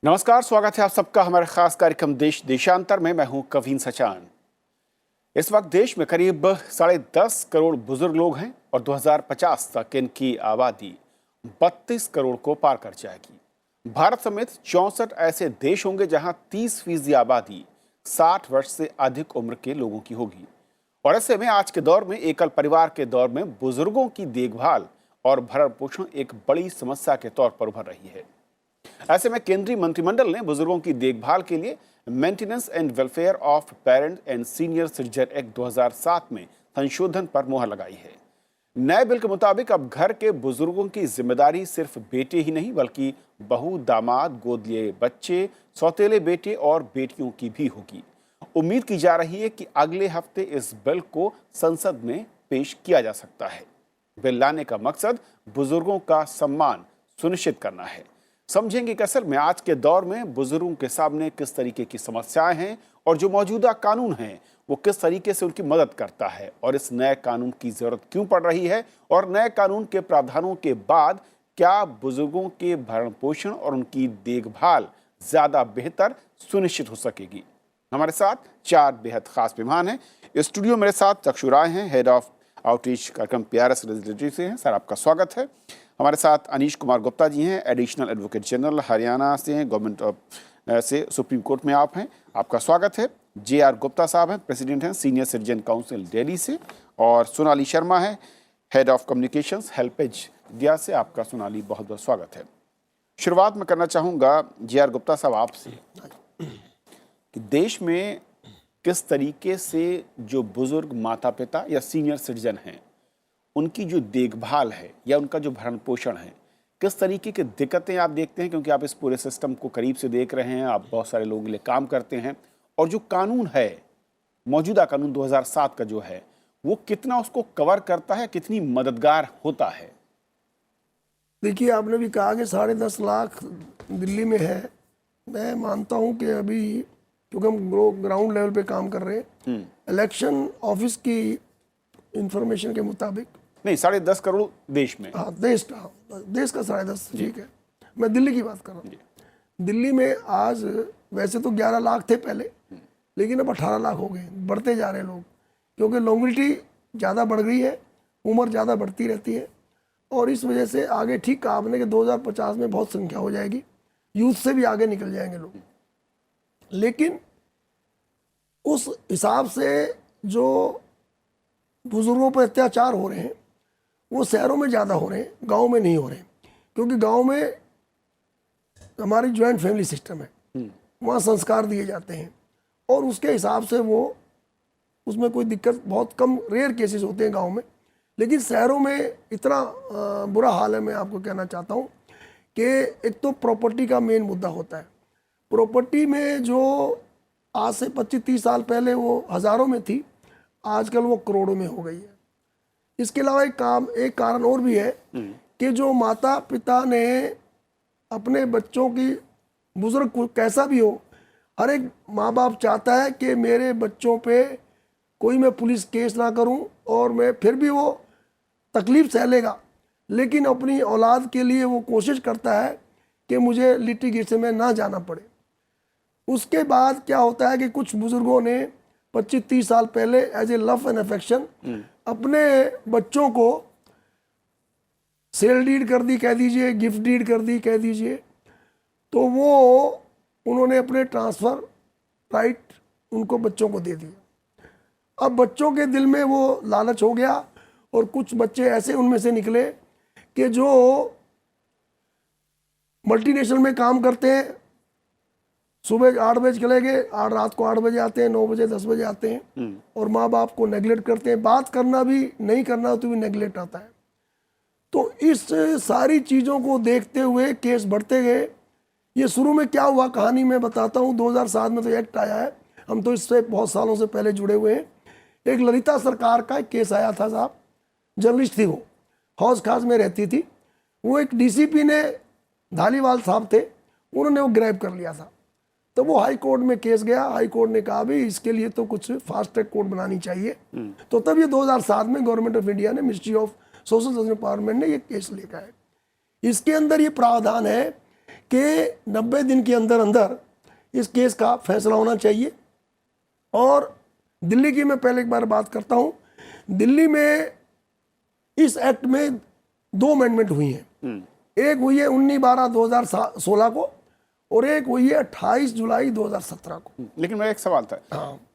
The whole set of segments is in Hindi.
नमस्कार, स्वागत है आप सबका हमारे खास कार्यक्रम देश देशांतर में। मैं हूं कवीन सचान। इस वक्त देश में करीब 10.5 करोड़ बुजुर्ग लोग हैं और 2050 तक इनकी आबादी 32 करोड़ को पार कर जाएगी। भारत समेत 64 ऐसे देश होंगे जहां 30% आबादी 60 वर्ष से अधिक उम्र के लोगों की होगी। और ऐसे में आज के दौर में एकल परिवार के दौर में बुजुर्गों की देखभाल और भरण पोषण एक बड़ी समस्या के तौर पर उभर रही है। ऐसे में केंद्रीय मंत्रिमंडल ने बुजुर्गों की देखभाल के लिए maintenance and welfare of parent and senior citizen act 2007 में संशोधन पर मुहर लगाई है। नए बिल के मुताबिक अब घर के बुजुर्गों की जिम्मेदारी सिर्फ बेटे ही नहीं बल्कि बहू, दामाद, गोद लिए बच्चे, सौतेले बेटे और बेटियों की भी होगी। उम्मीद की जा रही है कि अगले हफ्ते इस बिल को संसद में पेश किया जा सकता है। बिल लाने का मकसद बुजुर्गों का सम्मान सुनिश्चित करना है। समझेंगे कि असल में आज के दौर में बुजुर्गों के सामने किस तरीके की समस्याएं हैं और जो मौजूदा कानून है वो किस तरीके से उनकी मदद करता है और इस नए कानून की जरूरत क्यों पड़ रही है और नए कानून के प्रावधानों के बाद क्या बुजुर्गों के भरण पोषण और उनकी देखभाल ज्यादा बेहतर सुनिश्चित हो सकेगी। हमारे साथ 4 बेहद खास मेहमान हैं। स्टूडियो मेरे साथ चक्षु राय हैं, हेड ऑफ आउटरीच कार्यक्रम PRS रेजिडेंसी से हैं। सर, आपका स्वागत है। हमारे साथ अनीश कुमार गुप्ता जी हैं, एडिशनल एडवोकेट जनरल हरियाणा से हैं, गवर्नमेंट ऑफ से सुप्रीम कोर्ट में आप हैं, आपका स्वागत है। JR गुप्ता साहब हैं, प्रेसिडेंट हैं सीनियर सिटीजन काउंसिल दिल्ली से। और सोनाली शर्मा है, head of communications HelpAge India से। आपका सोनाली बहुत बहुत स्वागत है। शुरुआत में करना चाहूँगा JR गुप्ता साहब आपसे कि देश में किस तरीके से जो बुजुर्ग माता पिता या सीनियर सिटीजन हैं उनकी जो देखभाल है या उनका जो भरण पोषण है, किस तरीके की दिक्कतें आप देखते हैं, क्योंकि आप इस पूरे सिस्टम को करीब से देख रहे हैं, आप बहुत सारे लोगों के लिए काम करते हैं, और जो कानून है, मौजूदा कानून 2007 का जो है, वो कितना उसको कवर करता है, कितनी मददगार होता है? देखिए, आपने भी कहा कि 10.5 लाख दिल्ली में है। मैं मानता हूं कि अभी क्योंकि हम ग्राउंड लेवल पे काम कर रहे हैं, इलेक्शन ऑफिस की इंफॉर्मेशन के मुताबिक नहीं, 10.5 करोड़ देश में। हाँ, देश का 10.5, ठीक है। मैं दिल्ली की बात कर रहा हूँ। दिल्ली में आज वैसे तो 11 लाख थे पहले, लेकिन अब 18 लाख हो गए। बढ़ते जा रहे हैं लोग, क्योंकि लॉन्गेविटी ज़्यादा बढ़ गई है, उम्र ज़्यादा बढ़ती रहती है, और इस वजह से आगे ठीक कहा आपने कि 2050 में बहुत संख्या हो जाएगी, यूथ से भी आगे निकल जाएंगे लोग। लेकिन उस हिसाब से जो बुजुर्गों पर अत्याचार हो रहे हैं वो शहरों में ज़्यादा हो रहे हैं, गांव में नहीं हो रहे हैं। क्योंकि गांव में हमारी जॉइंट फैमिली सिस्टम है, वहाँ संस्कार दिए जाते हैं और उसके हिसाब से वो उसमें कोई दिक्कत, बहुत कम रेयर केसेस होते हैं गांव में। लेकिन शहरों में इतना बुरा हाल है, मैं आपको कहना चाहता हूँ कि एक तो प्रॉपर्टी का मेन मुद्दा होता है। प्रॉपर्टी में जो आज से 25-30 साल पहले वो हज़ारों में थी, आजकल वो करोड़ों में हो गई है। इसके अलावा एक कारण और भी है कि जो माता पिता ने अपने बच्चों की, बुजुर्ग को कैसा भी हो, हर एक माँ बाप चाहता है कि मेरे बच्चों पे कोई मैं पुलिस केस ना करूं, और मैं फिर भी वो तकलीफ सह लेगा, लेकिन अपनी औलाद के लिए वो कोशिश करता है कि मुझे लिटिगेशन में ना जाना पड़े। उसके बाद क्या होता है कि कुछ बुजुर्गों ने 25-30 साल पहले as a love and affection अपने बच्चों को सेल डीड कर दी, कह दीजिए, गिफ्ट डीड कर दी, कह दीजिए, तो वो उन्होंने अपने ट्रांसफ़र राइट उनको बच्चों को दे दिया। अब बच्चों के दिल में वो लालच हो गया, और कुछ बच्चे ऐसे उनमें से निकले कि जो मल्टीनेशनल में काम करते हैं, सुबह 8 बजे चले गए, रात को 8 बजे आते हैं, 9 बजे 10 बजे आते हैं, और माँ बाप को नेगलेक्ट करते हैं। बात करना भी नहीं करना तो भी नेगलेक्ट आता है। तो इस सारी चीज़ों को देखते हुए केस बढ़ते गए। ये शुरू में क्या हुआ, कहानी मैं बताता हूँ। 2007 में तो एक्ट आया है, हम तो इससे बहुत सालों से पहले जुड़े हुए हैं। एक ललिता सरकार का एक केस आया था। साहब जर्नलिस्ट थी, वो हौज खास में रहती थी। वो एक DCP ने, धालीवाल साहब थे, उन्होंने वो ग्रैब कर लिया था। तो वो हाई कोर्ट में केस गया। हाई कोर्ट ने कहा भी इसके लिए तो कुछ फास्ट ट्रैक कोर्ट बनानी चाहिए। तो तब ये 2007 में गवर्नमेंट ऑफ इंडिया ने, मिनिस्ट्री ऑफ सोशल एम्पावरमेंट ने ये केस लेकर है। इसके अंदर ये प्रावधान है कि 90 दिन के अंदर अंदर इस केस का फैसला होना चाहिए। और दिल्ली की मैं पहले एक बार बात करता हूँ, दिल्ली में इस एक्ट में 2 अमेंडमेंट हुई हैं। एक हुई है 19/12/2016 को और एक हुई है 28 जुलाई 2017 को। लेकिन मेरा एक सवाल था,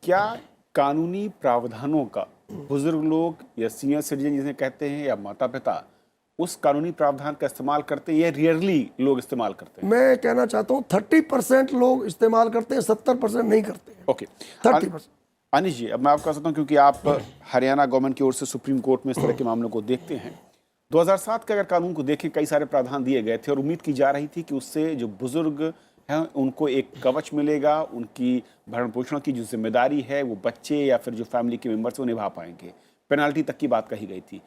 क्या कानूनी प्रावधानों का बुजुर्ग लोग या सीनियर सिटीजन जिसे कहते हैं या माता पिता उस कानूनी प्रावधान का इस्तेमाल करते हैं या रियरली लोग इस्तेमाल करते हैं? मैं कहना चाहता हूँ 30% लोग इस्तेमाल करते हैं, 70% नहीं करते हैं। ओके, 30%। अनिश जी, अब मैं आपको कहता हूँ क्योंकि आप हरियाणा गवर्नमेंट की ओर से सुप्रीम कोर्ट में इस तरह के मामलों को देखते हैं। 2007 के अगर कानून को देखें, कई सारे प्रावधान दिए गए थे और उम्मीद की जा रही थी कि उससे जो बुजुर्ग हैं उनको एक कवच मिलेगा, उनकी भरण पोषण की जो जिम्मेदारी है वो बच्चे या फिर जो फैमिली के मेंबर्स वो निभा पाएंगे। पेनाल्टी तक की बात कही गई थी।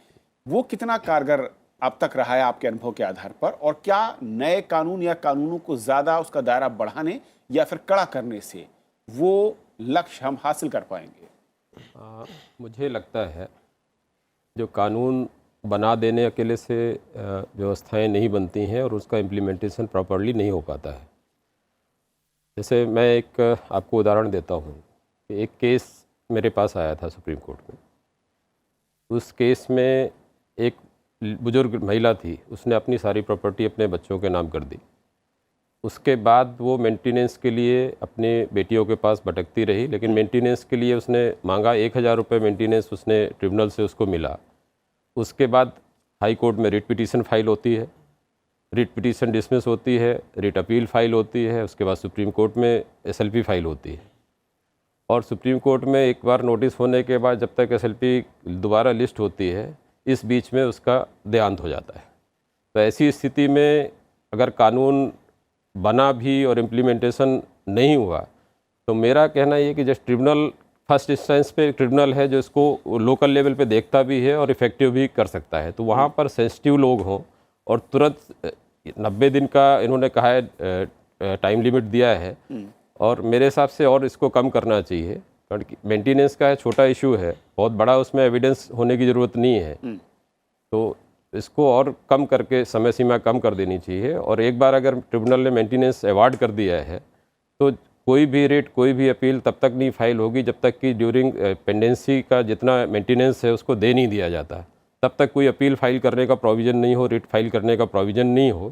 वो कितना कारगर अब तक रहा है आपके अनुभव के आधार पर, और क्या नए कानून या कानूनों को ज़्यादा उसका दायरा बढ़ाने या फिर कड़ा करने से वो लक्ष्य हम हासिल कर पाएंगे? मुझे लगता है जो कानून बना देने अकेले से व्यवस्थाएं नहीं बनती हैं और उसका इम्प्लीमेंटेशन प्रॉपरली नहीं हो पाता है। जैसे मैं एक आपको उदाहरण देता हूँ कि एक केस मेरे पास आया था सुप्रीम कोर्ट में। उस केस में एक बुजुर्ग महिला थी, उसने अपनी सारी प्रॉपर्टी अपने बच्चों के नाम कर दी। उसके बाद वो मेंटेनेंस के लिए अपने बेटियों के पास भटकती रही, लेकिन मेंटेनेंस के लिए उसने मांगा 1000 रुपये मेंटेनेंस उसने ट्रिब्यूनल से उसको मिला। उसके बाद हाई कोर्ट में रिट पिटीशन फाइल होती है, रिट पिटीशन डिसमिस होती है, रिट अपील फाइल होती है, उसके बाद सुप्रीम कोर्ट में SLP फाइल होती है। और सुप्रीम कोर्ट में एक बार नोटिस होने के बाद जब तक SLP दोबारा लिस्ट होती है, इस बीच में उसका देहांत हो जाता है। तो ऐसी स्थिति में अगर कानून बना भी और इम्प्लीमेंटेशन नहीं हुआ, तो मेरा कहना ये कि जस्ट ट्रिब्यूनल फर्स्ट इंस्टेंस पे ट्रिब्यूनल है जो इसको लोकल लेवल पे देखता भी है और इफ़ेक्टिव भी कर सकता है। तो वहाँ पर सेंसिटिव लोग हों और तुरंत 90 दिन का इन्होंने कहा है टाइम लिमिट दिया है, और मेरे हिसाब से और इसको कम करना चाहिए, क्योंकि मेंटेनेंस का है, छोटा इशू है, बहुत बड़ा उसमें एविडेंस होने की ज़रूरत नहीं है। तो इसको और कम करके समय सीमा कम कर देनी चाहिए। और एक बार अगर ट्रिब्यूनल ने मेंटेनेंस अवार्ड कर दिया है तो कोई भी रेट, कोई भी अपील तब तक नहीं फाइल होगी जब तक कि ड्यूरिंग पेंडेंसी का जितना मेंटेनेंस है उसको दे नहीं दिया जाता, तब तक कोई अपील फाइल करने का प्रोविज़न नहीं हो, रिट फाइल करने का प्रोविज़न नहीं हो,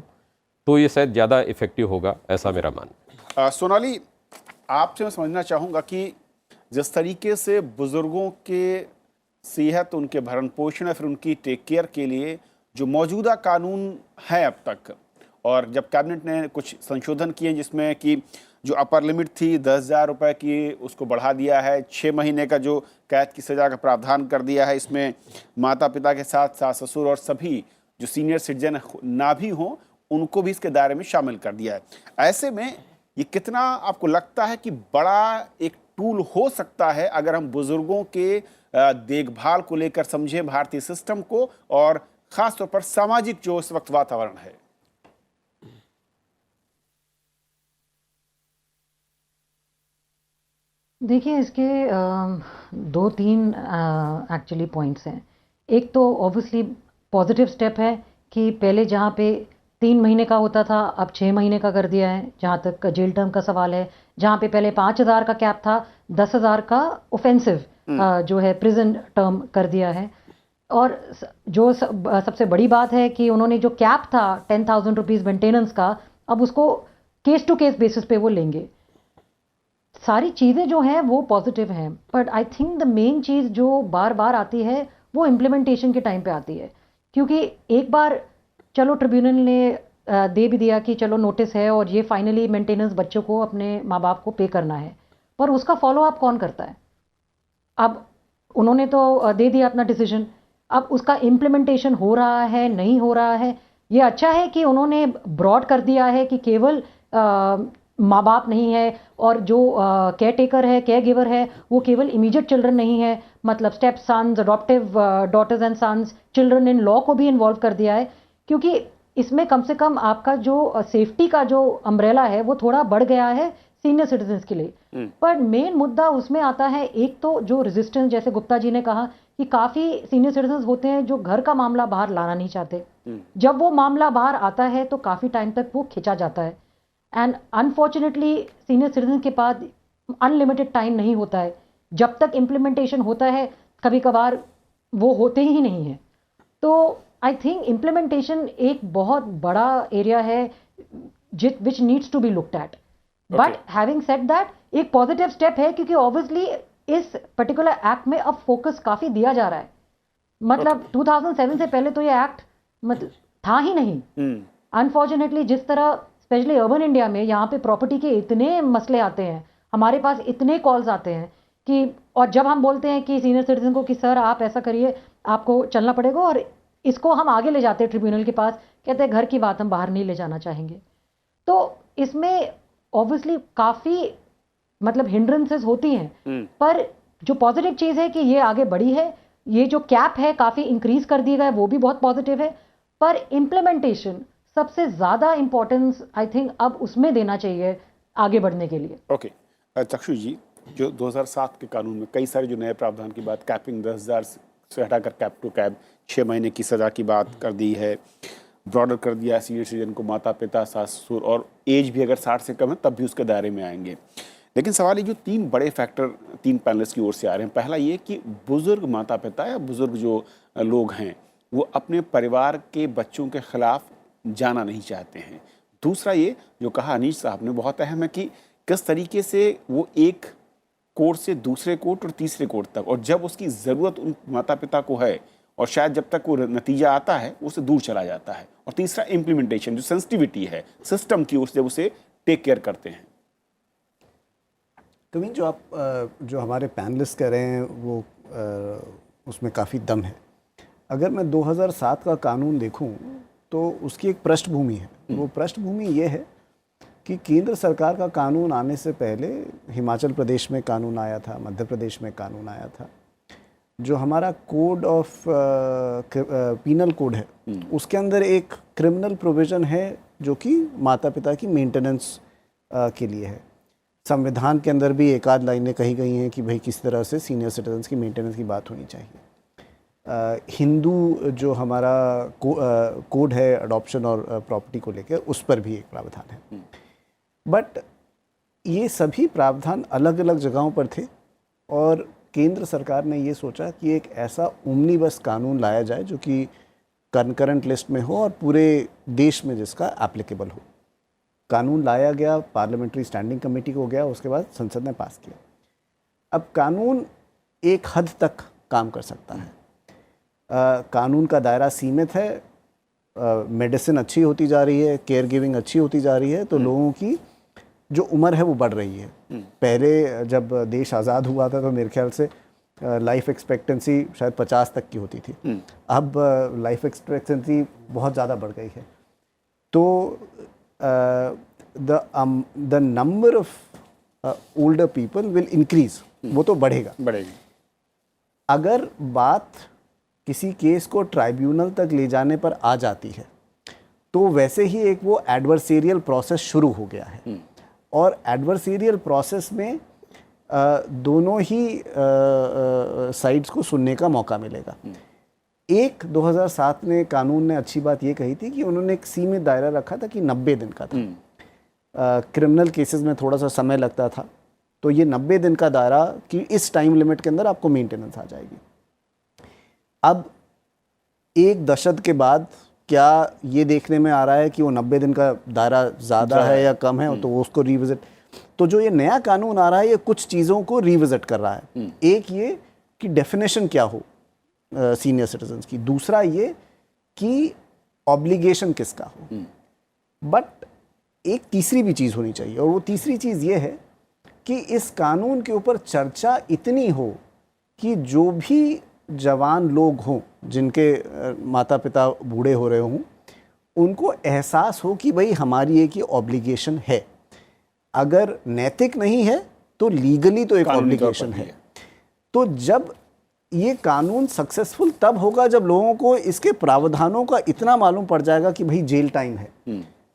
तो ये शायद ज़्यादा इफेक्टिव होगा, ऐसा मेरा मानना है। सोनाली, आपसे मैं समझना चाहूँगा कि जिस तरीके से बुज़ुर्गों के सेहत, उनके भरण पोषण या फिर उनकी टेक केयर के लिए जो मौजूदा कानून है अब तक, और जब कैबिनेट ने कुछ संशोधन किए जिसमें कि जो अपर लिमिट थी 10,000 रुपये की उसको बढ़ा दिया है, 6 महीने का जो कैद की सज़ा का प्रावधान कर दिया है, इसमें माता पिता के साथ सास ससुर और सभी जो सीनियर सिटीजन ना भी हों उनको भी इसके दायरे में शामिल कर दिया है। ऐसे में ये कितना आपको लगता है कि बड़ा एक टूल हो सकता है अगर हम बुजुर्गों के देखभाल को लेकर समझें भारतीय सिस्टम को, और ख़ास तौर पर सामाजिक जो इस वक्त वातावरण है? देखिए, इसके 2-3 एक्चुअली पॉइंट्स हैं। एक तो ऑब्वियसली पॉजिटिव स्टेप है कि पहले जहाँ पे 3 महीने का होता था अब 6 महीने का कर दिया है। जहाँ तक जेल टर्म का सवाल है, जहाँ पे पहले 5,000 का कैप था, 10,000 का ऑफेंसिव जो है प्रिजन टर्म कर दिया है। और जो सबसे बड़ी बात है कि उन्होंने जो कैप था 10,000 रुपीज़ मेंटेनेंस का, अब उसको केस टू केस बेसिस पे वो लेंगे। सारी चीज़ें जो हैं वो पॉजिटिव हैं, but I think the main चीज़ जो बार बार आती है वो इम्प्लीमेंटेशन के टाइम पे आती है। क्योंकि एक बार चलो ट्रिब्यूनल ने दे भी दिया कि चलो नोटिस है और ये फाइनली मेंटेनेंस बच्चों को अपने माँ बाप को पे करना है, पर उसका फॉलो अप कौन करता है? अब उन्होंने तो दे दिया अपना डिसीजन, अब उसका इम्प्लीमेंटेशन हो रहा है नहीं हो रहा है। ये अच्छा है कि उन्होंने ब्रॉड कर दिया है कि केवल माँ बाप नहीं है, और जो केयर टेकर है, केयर गिवर है, वो केवल इमीडिएट चिल्ड्रन नहीं है, मतलब step sons, adoptive daughters and sons, children in law को भी इन्वॉल्व कर दिया है। क्योंकि इसमें कम से कम आपका जो सेफ्टी का जो अम्ब्रेला है वो थोड़ा बढ़ गया है सीनियर सिटीजन्स के लिए। पर मेन मुद्दा उसमें आता है, एक तो जो रेजिस्टेंस, जैसे गुप्ता जी ने कहा कि काफ़ी सीनियर सिटीजन्स होते हैं जो घर का मामला बाहर लाना नहीं चाहते। जब वो मामला बाहर आता है तो काफ़ी टाइम तक वो खिंचा जाता है एंड अनफॉर्चुनेटली सीनियर सिटीजन के पास अनलिमिटेड टाइम नहीं होता है। जब तक इम्प्लीमेंटेशन होता है कभी कभार वो होते ही नहीं है। तो आई थिंक इम्प्लीमेंटेशन एक बहुत बड़ा एरिया है which needs to be looked at. But having said that एक पॉजिटिव स्टेप है क्योंकि ऑब्वियसली इस पर्टिकुलर एक्ट में अब फोकस काफ़ी दिया जा रहा है। मतलब 2007 से पहले तो ये एक्ट मतलब था ही नहीं। अनफॉर्चुनेटली जिस तरह स्पेशली अर्बन इंडिया में यहाँ पे प्रॉपर्टी के इतने मसले आते हैं, हमारे पास इतने कॉल्स आते हैं कि, और जब हम बोलते हैं कि सीनियर सिटीजन को कि सर आप ऐसा करिए, आपको चलना पड़ेगा, और इसको हम आगे ले जाते हैं ट्रिब्यूनल के पास, कहते हैं घर की बात हम बाहर नहीं ले जाना चाहेंगे। तो इसमें ऑब्वियसली काफ़ी मतलब हिंड्रेंसेस होती हैं, पर जो पॉजिटिव चीज़ है कि ये आगे बढ़ी है। ये जो कैप है काफ़ी इंक्रीज कर दिया गया है, वो भी बहुत पॉजिटिव है। पर इम्प्लीमेंटेशन सबसे ज़्यादा इम्पोर्टेंस आई थिंक अब उसमें देना चाहिए आगे बढ़ने के लिए। ओके चक्षु जी, जो 2007 के कानून में कई सारे जो नए प्रावधान की बात, कैपिंग 10,000 से हटाकर कैप टू कैप 6 महीने की सज़ा की बात कर दी है, ब्रॉडर कर दिया सीनियर सिटीजन को, माता पिता सास ससुर, और एज भी अगर 60 से कम है तब भी उसके दायरे में आएंगे। लेकिन सवाल ये जो 3 बड़े फैक्टर 3 पैनलिस्ट की ओर से आ रहे हैं, पहला ये कि बुजुर्ग माता पिता या बुजुर्ग जो लोग हैं वो अपने परिवार के बच्चों के खिलाफ जाना नहीं चाहते हैं। दूसरा ये जो कहा अनीश साहब ने बहुत अहम है कि किस तरीके से वो एक कोर्ट से दूसरे कोर्ट और तीसरे कोर्ट तक, और जब उसकी ज़रूरत उन माता पिता को है और शायद जब तक वो नतीजा आता है उससे दूर चला जाता है। और तीसरा इम्प्लीमेंटेशन, जो सेंसिटिविटी है सिस्टम की ओर से, जब उसे टेक केयर करते हैं। कविन, जो आप जो हमारे पैनलिस्ट कह रहे हैं वो उसमें काफ़ी दम है। अगर मैं 2007 का कानून देखूं तो उसकी एक पृष्ठभूमि है। वो पृष्ठभूमि ये है कि केंद्र सरकार का कानून आने से पहले हिमाचल प्रदेश में कानून आया था, मध्य प्रदेश में कानून आया था। जो हमारा कोड ऑफ पीनल कोड है उसके अंदर एक क्रिमिनल प्रोविज़न है जो कि माता पिता की मेंटेनेंस के लिए है। संविधान के अंदर भी एक आध लाइनें कही गई हैं कि भाई किस तरह से सीनियर सिटीजन्स की मेंटेनेंस की बात होनी चाहिए। हिंदू जो हमारा कोड है अडॉप्शन और प्रॉपर्टी को लेकर, उस पर भी एक प्रावधान है। बट ये सभी प्रावधान अलग अलग जगहों पर थे और केंद्र सरकार ने ये सोचा कि एक ऐसा ओमनीबस कानून लाया जाए जो कि कंकरेंट लिस्ट में हो और पूरे देश में जिसका एप्लीकेबल हो। कानून लाया गया, पार्लियामेंट्री स्टैंडिंग कमेटी को गया, उसके बाद संसद ने पास किया। अब कानून एक हद तक काम कर सकता है। कानून का दायरा सीमित है, मेडिसिन अच्छी होती जा रही है, केयर गिविंग अच्छी होती जा रही है, तो लोगों की जो उम्र है वो बढ़ रही है। पहले जब देश आज़ाद हुआ था तो मेरे ख्याल से लाइफ एक्सपेक्टेंसी शायद 50 तक की होती थी। अब लाइफ एक्सपेक्टेंसी बहुत ज़्यादा बढ़ गई है। तो the number of older people will increase, वो तो बढ़ेगा। अगर बात किसी केस को ट्राइब्यूनल तक ले जाने पर आ जाती है तो वैसे ही एक वो एडवर्सेरियल प्रोसेस शुरू हो गया है और एडवर्सेरियल प्रोसेस में दोनों ही साइड्स को सुनने का मौका मिलेगा। एक 2007 में कानून ने अच्छी बात ये कही थी कि उन्होंने एक सीमित दायरा रखा था कि 90 दिन का था। क्रिमिनल केसेस में थोड़ा सा समय लगता था, तो ये 90 दिन का दायरा कि इस टाइम लिमिट के अंदर आपको मेंटेनेंस आ जाएगी। अब एक दशक के बाद क्या ये देखने में आ रहा है कि वो 90 दिन का दायरा ज़्यादा है या कम है, तो उसको रिविजिट, तो जो ये नया कानून आ रहा है ये कुछ चीज़ों को रिविजिट कर रहा है। एक ये कि डेफिनेशन क्या हो सीनियर सिटीजन्स की, दूसरा ये कि ऑब्लिगेशन किसका हो। बट एक तीसरी भी चीज़ होनी चाहिए और वो तीसरी चीज़ ये है कि इस कानून के ऊपर चर्चा इतनी हो कि जो भी जवान लोग हों जिनके माता पिता बूढ़े हो रहे हों उनको एहसास हो कि भाई हमारी एक ये ऑब्लिगेशन है। अगर नैतिक नहीं है तो लीगली तो एक ऑब्लिगेशन है। तो जब ये कानून सक्सेसफुल तब होगा जब लोगों को इसके प्रावधानों का इतना मालूम पड़ जाएगा कि भाई जेल टाइम है,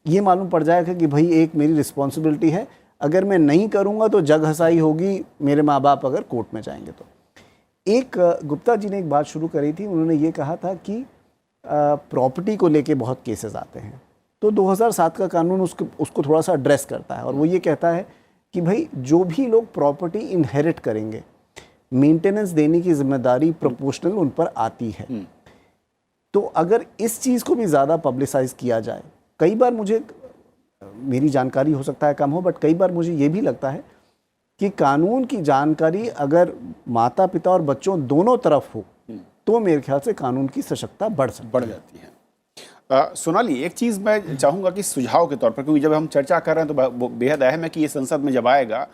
ये मालूम पड़ जाएगा कि भाई एक मेरी रिस्पॉन्सिबिलिटी है, अगर मैं नहीं करूँगा तो जग हंसाई होगी, मेरे माँ बाप अगर कोर्ट में जाएंगे तो। एक गुप्ता जी ने एक बात शुरू करी थी, उन्होंने ये कहा था कि प्रॉपर्टी को लेके बहुत केसेस आते हैं, तो 2007 का कानून उसको थोड़ा सा एड्रेस करता है और वो ये कहता है कि भाई जो भी लोग प्रॉपर्टी इनहेरिट करेंगे, मेंटेनेंस देने की जिम्मेदारी प्रोपोर्शनल उन पर आती है। तो अगर इस चीज़ को भी ज़्यादा पब्लिसाइज किया जाए, कई बार मुझे, मेरी जानकारी हो सकता है कम हो, बट कई बार मुझे ये भी लगता है कि कानून की जानकारी अगर माता पिता और बच्चों दोनों तरफ हो तो मेरे ख्याल से कानून की सशक्तता बढ़ जाती है। सोनाली, एक चीज़ मैं चाहूँगा कि सुझाव के तौर पर, क्योंकि जब हम चर्चा कर रहे हैं तो बेहद अहम है कि ये संसद में जब आएगा,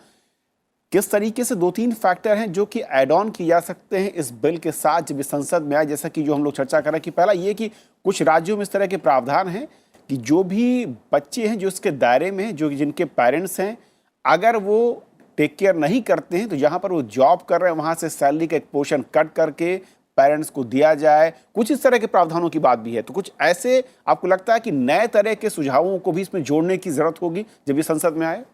किस तरीके से 2-3 फैक्टर हैं जो कि ऐड ऑन किए जा सकते हैं इस बिल के साथ जब इस संसद में आए, जैसा कि जो हम लोग चर्चा कर रहे हैं कि पहला ये कि कुछ राज्यों में इस तरह के प्रावधान हैं कि जो भी बच्चे हैं जो इसके दायरे में हैं, जो जिनके पेरेंट्स हैं, अगर वो टेक केयर नहीं करते हैं तो जहाँ पर वो जॉब कर रहे हैं वहाँ से सैलरी का एक पोर्शन कट करके पेरेंट्स को दिया जाए। कुछ इस तरह के प्रावधानों की बात भी है। तो कुछ ऐसे आपको लगता है कि नए तरह के सुझावों को भी इसमें जोड़ने की जरूरत होगी जब ये संसद में आए?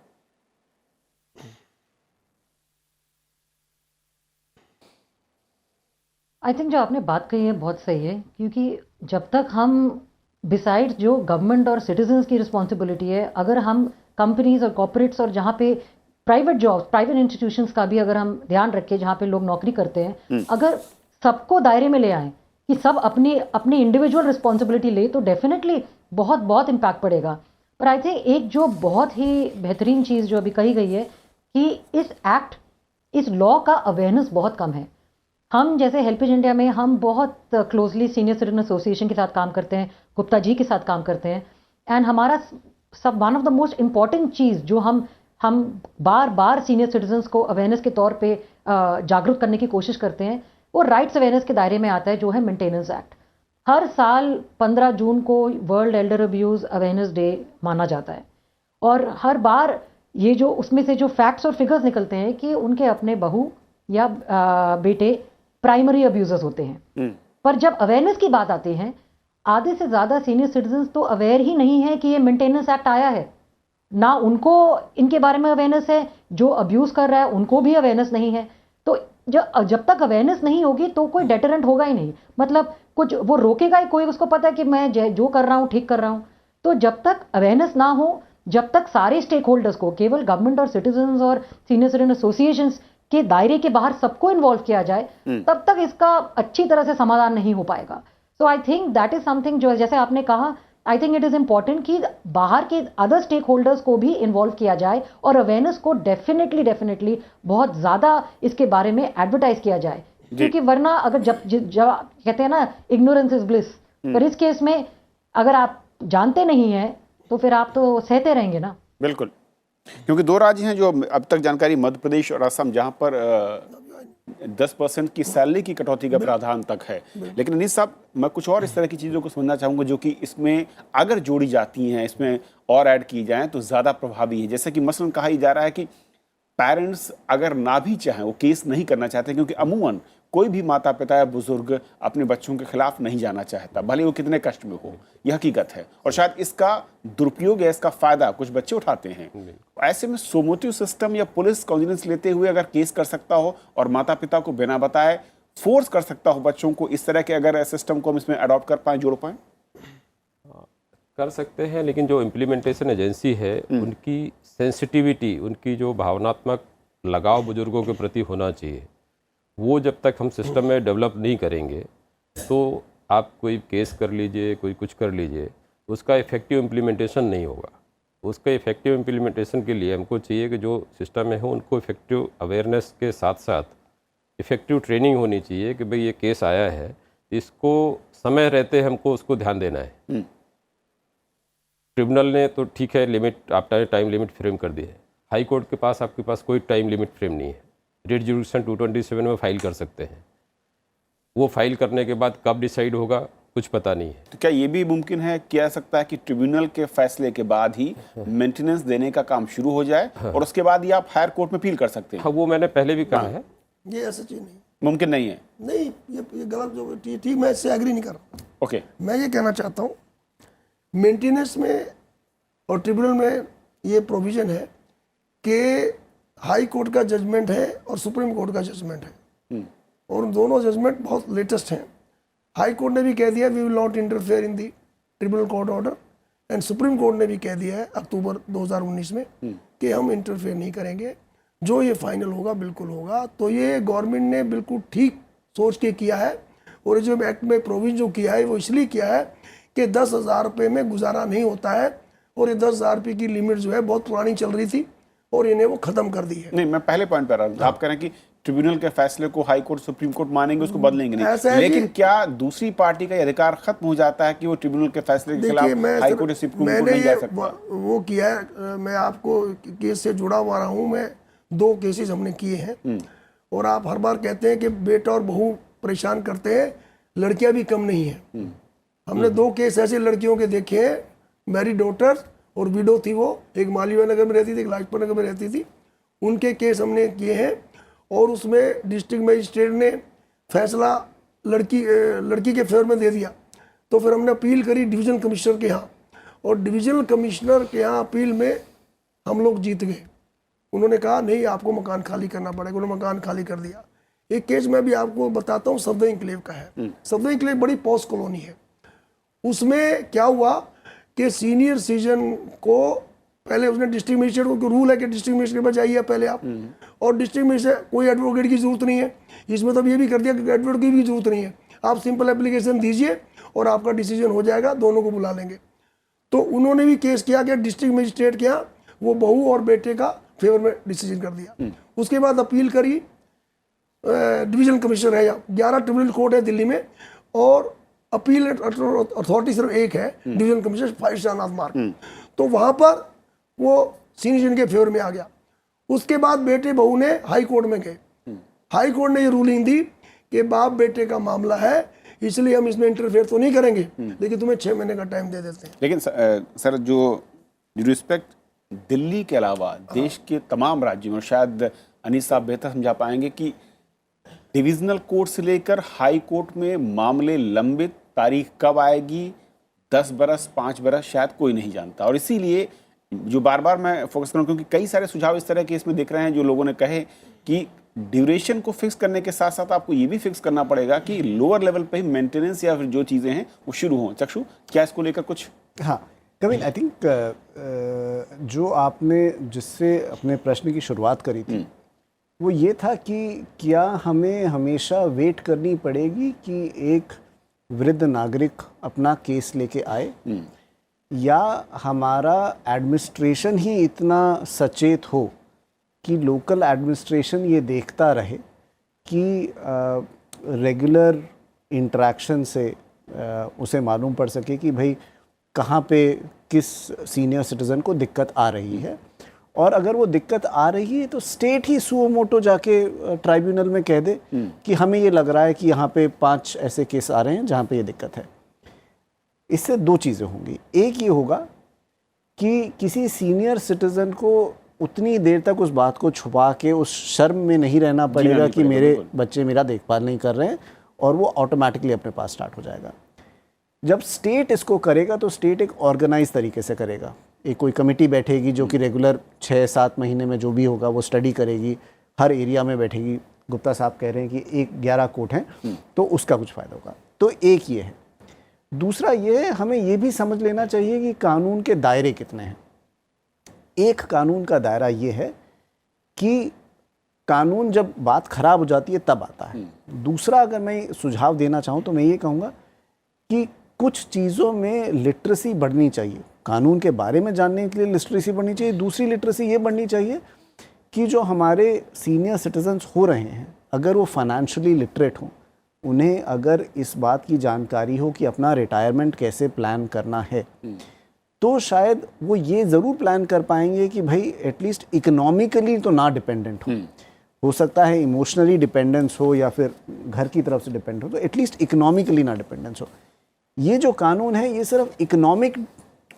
आई थिंक जो आपने बात कही है बहुत सही है, क्योंकि जब तक हम बिसाइड जो गवर्नमेंट और सिटीजन्स की रिस्पॉन्सिबिलिटी है, अगर हम कंपनीज और कॉर्पोरेट्स और जहाँ पे प्राइवेट जॉब्स, प्राइवेट इंस्टीट्यूशंस का भी अगर हम ध्यान रखें, जहाँ पे लोग नौकरी करते हैं, अगर सबको दायरे में ले आए कि सब अपनी अपनी इंडिविजुअल रिस्पॉन्सिबिलिटी ले, तो डेफिनेटली बहुत बहुत इम्पैक्ट पड़ेगा। पर आई थिंक एक जो बहुत ही बेहतरीन चीज़ जो अभी कही गई है कि इस लॉ का अवेयरनेस बहुत कम है। हम जैसे हेल्पेज इंडिया में हम बहुत क्लोजली सीनियर सिटीजन एसोसिएशन के साथ काम करते हैं, गुप्ता जी के साथ काम करते हैं, एंड हमारा सब one of the most important चीज़ जो हम बार बार सीनियर सिटीजन्स को अवेयरनेस के तौर पे जागरूक करने की कोशिश करते हैं, वो राइट्स अवेयरनेस के दायरे में आता है, जो है मेंटेनेंस एक्ट। हर साल 15 जून को world Elder abuse awareness day माना जाता है, और हर बार ये जो उसमें से जो फैक्ट्स और फिगर्स निकलते हैं कि उनके अपने बहू या बेटे प्राइमरी अब्यूजर्स होते हैं। पर जब अवेयरनेस की बात आती है, आधे से ज़्यादा सीनियर सिटीजन्स तो अवेयर ही नहीं है कि ये मेंटेनेंस एक्ट आया है, ना उनको इनके बारे में अवेयरनेस है, जो अब्यूज़ कर रहा है उनको भी अवेयरनेस नहीं है। तो जब तक अवेयरनेस नहीं होगी तो कोई डेटरेंट होगा ही नहीं, मतलब कुछ वो रोकेगा ही, कोई उसको पता है कि मैं जो कर रहा हूँ ठीक कर रहा हूँ। तो जब तक अवेयरनेस ना हो, जब तक सारे स्टेक होल्डर्स को, केवल गवर्नमेंट और सिटीजन्स और सीनियर सिटीजन एसोसिएशंस के दायरे के बाहर सबको इन्वॉल्व किया जाए, तब तक इसका अच्छी तरह से समाधान नहीं हो पाएगा। So I think that is something जो, जैसे आपने कहा, I think it is important कि बाहर के अदर स्टेक होल्डर्स को भी इन्वॉल्व किया जाए और अवेयरनेस को डेफिनेटली बहुत ज़्यादा इसके बारे में एडवर्टाइज किया जाए, क्योंकि वरना अगर जब कहते हैं ना इग्नोरेंस इज ब्लिस, पर इस केस में अगर आप जानते नहीं हैं तो फिर आप तो सहते रहेंगे ना। बिल्कुल, क्योंकि 2 राज्य हैं जो अब तक जानकारी, मध्य प्रदेश और असम, जहां पर 10% की सैलरी की कटौती का प्रावधान तक है। लेकिन अनीस साहब, मैं कुछ और इस तरह की चीज़ों को समझना चाहूँगा जो कि इसमें अगर जोड़ी जाती हैं, इसमें और ऐड की जाएं तो ज़्यादा प्रभावी है। जैसे कि मसलन कहा जा रहा है कि पेरेंट्स अगर ना भी चाहें, वो केस नहीं करना चाहते, क्योंकि अमूमन कोई भी माता पिता या बुजुर्ग अपने बच्चों के खिलाफ नहीं जाना चाहता, भले वो कितने कष्ट में हो, यह हकीकत है। और शायद इसका दुरुपयोग या इसका फायदा कुछ बच्चे उठाते हैं। ऐसे में सोमोटिव सिस्टम या पुलिस कॉन्जिनेंस लेते हुए अगर केस कर सकता हो और माता पिता को बिना बताए फोर्स कर सकता हो बच्चों को, इस तरह के अगर सिस्टम को हम इसमें अडॉप्ट कर पाए, जोड़ पाए, कर सकते हैं। लेकिन जो इम्प्लीमेंटेशन एजेंसी है, उनकी सेंसिटिविटी, उनकी जो भावनात्मक लगाव बुजुर्गों के प्रति होना चाहिए, वो जब तक हम सिस्टम में डेवलप नहीं करेंगे, तो आप कोई केस कर लीजिए, कोई कुछ कर लीजिए, उसका इफ़ेक्टिव इम्प्लीमेंटेशन नहीं होगा। उसका इफ़ेक्टिव इम्प्लीमेंटेशन के लिए हमको चाहिए कि जो सिस्टम में हो उनको इफ़ेक्टिव अवेयरनेस के साथ साथ इफ़ेक्टिव ट्रेनिंग होनी चाहिए कि भाई ये केस आया है, इसको समय रहते हमको उसको ध्यान देना है। ट्रिब्यूनल ने तो ठीक है लिमिट, आपने टाइम लिमिट फ्रेम कर दी है। हाई कोर्ट के पास आपके पास कोई टाइम लिमिट फ्रेम नहीं है। रेट जुडिक्शन 227 में फाइल कर सकते हैं, वो फाइल करने के बाद कब डिसाइड होगा कुछ पता नहीं है। तो क्या ये भी मुमकिन है, किया सकता है कि ट्रिब्यूनल के फैसले के बाद ही मेंटेनेंस देने का काम शुरू हो जाए और उसके बाद ही आप हायर कोर्ट में अपील कर सकते हैं? हाँ, वो मैंने पहले भी कहा है। ये ऐसा चीज नहीं, मुमकिन नहीं है। नहीं, ये गलत जो ठीक, मैं इससे एग्री नहीं कर रहा। ओके, मैं ये कहना चाहता हूँ, मेंटेनेंस में और ट्रिब्यूनल में ये प्रोविजन है कि हाई कोर्ट का जजमेंट है और सुप्रीम कोर्ट का जजमेंट है। और उन दोनों जजमेंट बहुत लेटेस्ट हैं। हाई कोर्ट ने भी कह दिया we will not interfere in the tribunal court order, and supreme court ने भी कह दिया है अक्टूबर 2019 में कि हम इंटरफेयर नहीं करेंगे, जो ये फाइनल होगा बिल्कुल होगा। तो ये गवर्नमेंट ने बिल्कुल ठीक सोच के किया है, और ये जो एक्ट में प्रोविजन जो किया है वो इसलिए किया है कि 10,000 रुपये में गुजारा नहीं होता है, और ये 10,000 रुपये की लिमिट जो है बहुत पुरानी चल रही थी और इन्हें वो खत्म कर दी है। नहीं, मैं पहले पॉइंट पर रहा हूँ, आप कह रहे हैं कि ट्रिब्यूनल के फैसले को हाई कोर्ट सुप्रीम कोर्ट मानेंगे, उसको बदलेंगे ऐसा नहीं, है लेकिन कि- क्या दूसरी पार्टी का ये अधिकार खत्म हो जाता है कि वो ट्रिब्यूनल के फैसले के देखिए, खिलाफ हाई कोर्ट या सुप्रीम कोर्ट मैंने नहीं ये जा सकता? वो किया है, मैं आपको केस से जुड़ा हुआ रहा हूँ, मैं 2 केसेस हमने किए हैं, और आप हर बार कहते हैं कि बेटा और बहू परेशान करते हैं, लड़कियां भी कम नहीं है। हमने 2 केस ऐसे लड़कियों के देखे हैं, मैरी डॉटर और विडो थी, वो एक मालवीय नगर में रहती थी, एक लाजपत नगर में रहती थी, उनके केस हमने किए हैं, और उसमें डिस्ट्रिक्ट मजिस्ट्रेट ने फैसला लड़की के फेवर में दे दिया। तो फिर हमने अपील करी डिवीजन कमिश्नर के यहाँ, और डिवीजनल कमिश्नर के यहाँ अपील में हम लोग जीत गए। उन्होंने कहा नहीं, आपको मकान खाली करना पड़ेगा, उन्होंने मकान खाली कर दिया। एक केस मैं भी आपको बताता हूँ, सफदर इंक्लेव का है। सफदर इंक्लेव बड़ी पॉश कॉलोनी है। उसमें क्या हुआ कि सीनियर सिटीजन को पहले उसने डिस्ट्रिक्ट मजिस्ट्रेट को रूल है कि डिस्ट्रिक्ट मजिस्ट्रेट पर जाइए पहले आप, और डिस्ट्रिक्ट मजिस्ट्रेट कोई एडवोकेट की जरूरत नहीं है इसमें, तो ये भी कर दिया कि एडवोकेट की भी जरूरत नहीं है, आप सिंपल एप्लीकेशन दीजिए और आपका डिसीजन हो जाएगा, दोनों को बुला लेंगे। तो उन्होंने भी केस किया कि डिस्ट्रिक्ट मजिस्ट्रेट के यहाँ वो बहू और बेटे का फेवर में डिसीजन कर दिया। उसके बाद अपील करी डिवीजन कमिश्नर है, 11 ट्रिब्यूनल कोर्ट है दिल्ली में, और अपील अथॉरिटी सिर्फ एक है, डिवीजन कमिश्नर 5 शाहनाज मार्ग। तो वहां पर वो सीनियर के फेवर में आ गया। उसके बाद बेटे बहू ने हाई कोर्ट में गए, हाई कोर्ट ने ये रूलिंग दी कि बाप बेटे का मामला है, इसलिए हम इसमें इंटरफेयर तो नहीं करेंगे, लेकिन तुम्हें 6 महीने का टाइम दे देते हैं। लेकिन सर, जो रिस्पेक्ट दिल्ली के अलावा देश के तमाम राज्यों में, शायद अनीस साहब बेहतर समझा पाएंगे कि डिविजनल कोर्ट से लेकर हाई कोर्ट में मामले लंबित, तारीख कब आएगी, 10 बरस 5 बरस शायद कोई नहीं जानता। और इसीलिए जो बार बार मैं फोकस करूँ, क्योंकि कई सारे सुझाव इस तरह के इसमें दिख रहे हैं जो लोगों ने कहे कि ड्यूरेशन को फिक्स करने के साथ साथ आपको ये भी फिक्स करना पड़ेगा कि लोअर लेवल पे ही मेंटेनेंस या फिर जो चीज़ें हैं वो शुरू हों। चक्षु, क्या इसको लेकर कुछ? हाँ कविन, आई थिंक जो आपने जिससे अपने प्रश्न की शुरुआत करी थी वो ये था कि क्या हमें हमेशा वेट करनी पड़ेगी कि एक वृद्ध नागरिक अपना केस लेके आए, या हमारा एडमिनिस्ट्रेशन ही इतना सचेत हो कि लोकल एडमिनिस्ट्रेशन ये देखता रहे कि रेगुलर इंटरेक्शन से उसे मालूम पड़ सके कि भाई कहाँ पे किस सीनियर सिटीज़न को दिक्कत आ रही है, और अगर वो दिक्कत आ रही है तो स्टेट ही सुओ मोटो जाके ट्राइब्यूनल में कह दे कि हमें ये लग रहा है कि यहाँ पे 5 ऐसे केस आ रहे हैं जहाँ पे ये दिक्कत है। इससे 2 चीज़ें होंगी। एक ये होगा कि किसी सीनियर सिटीज़न को उतनी देर तक उस बात को छुपा के उस शर्म में नहीं रहना पड़ेगा कि मेरे बच्चे मेरा देखभाल नहीं कर रहे हैं, और वो ऑटोमेटिकली अपने पास स्टार्ट हो जाएगा। जब स्टेट इसको करेगा तो स्टेट एक ऑर्गेनाइज तरीके से करेगा, एक कोई कमेटी बैठेगी जो कि रेगुलर 6-7 महीने में जो भी होगा वो स्टडी करेगी, हर एरिया में बैठेगी। गुप्ता साहब कह रहे हैं कि 11 कोर्ट हैं तो उसका कुछ फ़ायदा होगा। तो एक ये है। दूसरा ये है, हमें ये भी समझ लेना चाहिए कि कानून के दायरे कितने हैं। एक कानून का दायरा ये है कि कानून जब बात खराब हो जाती है तब आता है। दूसरा, अगर मैं सुझाव देना चाहूँ तो मैं ये कहूँगा कि कुछ चीज़ों में लिटरेसी बढ़नी चाहिए, कानून के बारे में जानने के लिए लिटरेसी बढ़नी चाहिए। दूसरी लिटरेसी ये बढ़नी चाहिए कि जो हमारे सीनियर सिटीजन्स हो रहे हैं, अगर वो फाइनेंशियली लिटरेट हों, उन्हें अगर इस बात की जानकारी हो कि अपना रिटायरमेंट कैसे प्लान करना है, तो शायद वो ये ज़रूर प्लान कर पाएंगे कि भाई एटलीस्ट इकोनॉमिकली तो ना डिपेंडेंट हो सकता है इमोशनली डिपेंडेंस हो या फिर घर की तरफ से डिपेंड हो, तो एटलीस्ट इकोनॉमिकली ना डिपेंडेंस हो। ये जो कानून है ये सिर्फ इकोनॉमिक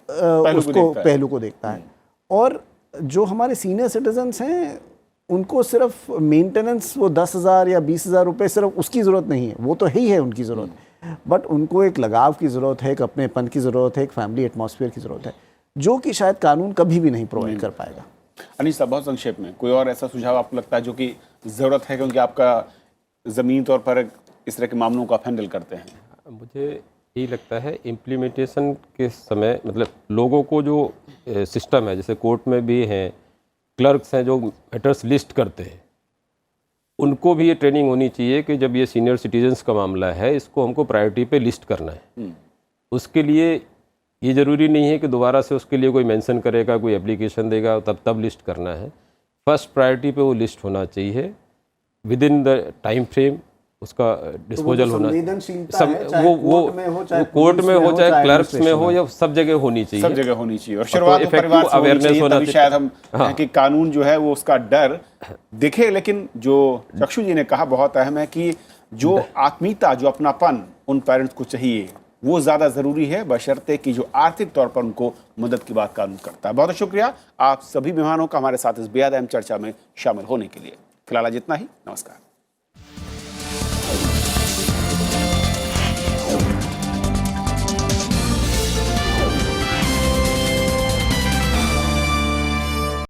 पहलू को देखता है, और जो हमारे सीनियर सिटीजन्स हैं उनको सिर्फ मेंटेनेंस वो 10,000 या 20,000 रुपये सिर्फ उसकी ज़रूरत नहीं है, वो तो ही है उनकी ज़रूरत, बट उनको एक लगाव की ज़रूरत है, एक अपनेपन की ज़रूरत है, एक फैमिली एटमॉस्फेयर की ज़रूरत है, जो कि शायद कानून कभी भी नहीं प्रोवाइड कर पाएगा। अनीस साहब, बहुत संक्षेप में कोई और ऐसा सुझाव आपको लगता है जो कि ज़रूरत है, क्योंकि आपका ज़मीनी तौर पर इस तरह के मामलों को आप हैंडल करते हैं? मुझे यही लगता है इम्प्लीमेंटेशन के समय मतलब लोगों को जो सिस्टम है, जैसे कोर्ट में भी हैं क्लर्क्स हैं जो मैटर्स लिस्ट करते हैं, उनको भी ये ट्रेनिंग होनी चाहिए कि जब ये सीनियर सिटीजन्स का मामला है इसको हमको प्रायोरिटी पे लिस्ट करना है। उसके लिए ये ज़रूरी नहीं है कि दोबारा से उसके लिए कोई मेंशन करेगा, कोई एप्लीकेशन देगा तब लिस्ट करना है। फर्स्ट प्रायोरिटी पे वो लिस्ट होना चाहिए, with in the time frame उसका डिस्पोजल होना। वो कोर्ट में हो चाहे क्लर्क्स में हो या सब जगह होनी चाहिए, सब जगह होनी चाहिए। और शुरुआत में परिवार से होनी चाहिए, तभी शायद हम कहें कि कानून जो है वो उसका डर दिखे। लेकिन जो चक्षु जी ने कहा बहुत अहम है कि जो आत्मीयता, जो अपनापन उन पेरेंट्स को चाहिए वो ज़्यादा ज़रूरी है, बशर्ते कि जो आर्थिक तौर पर उनको मदद की बात कानून करता है। बहुत बहुत शुक्रिया आप सभी मेहमानों का हमारे साथ इस बेहद अहम चर्चा में शामिल होने के लिए। फिलहाल आज इतना ही, नमस्कार।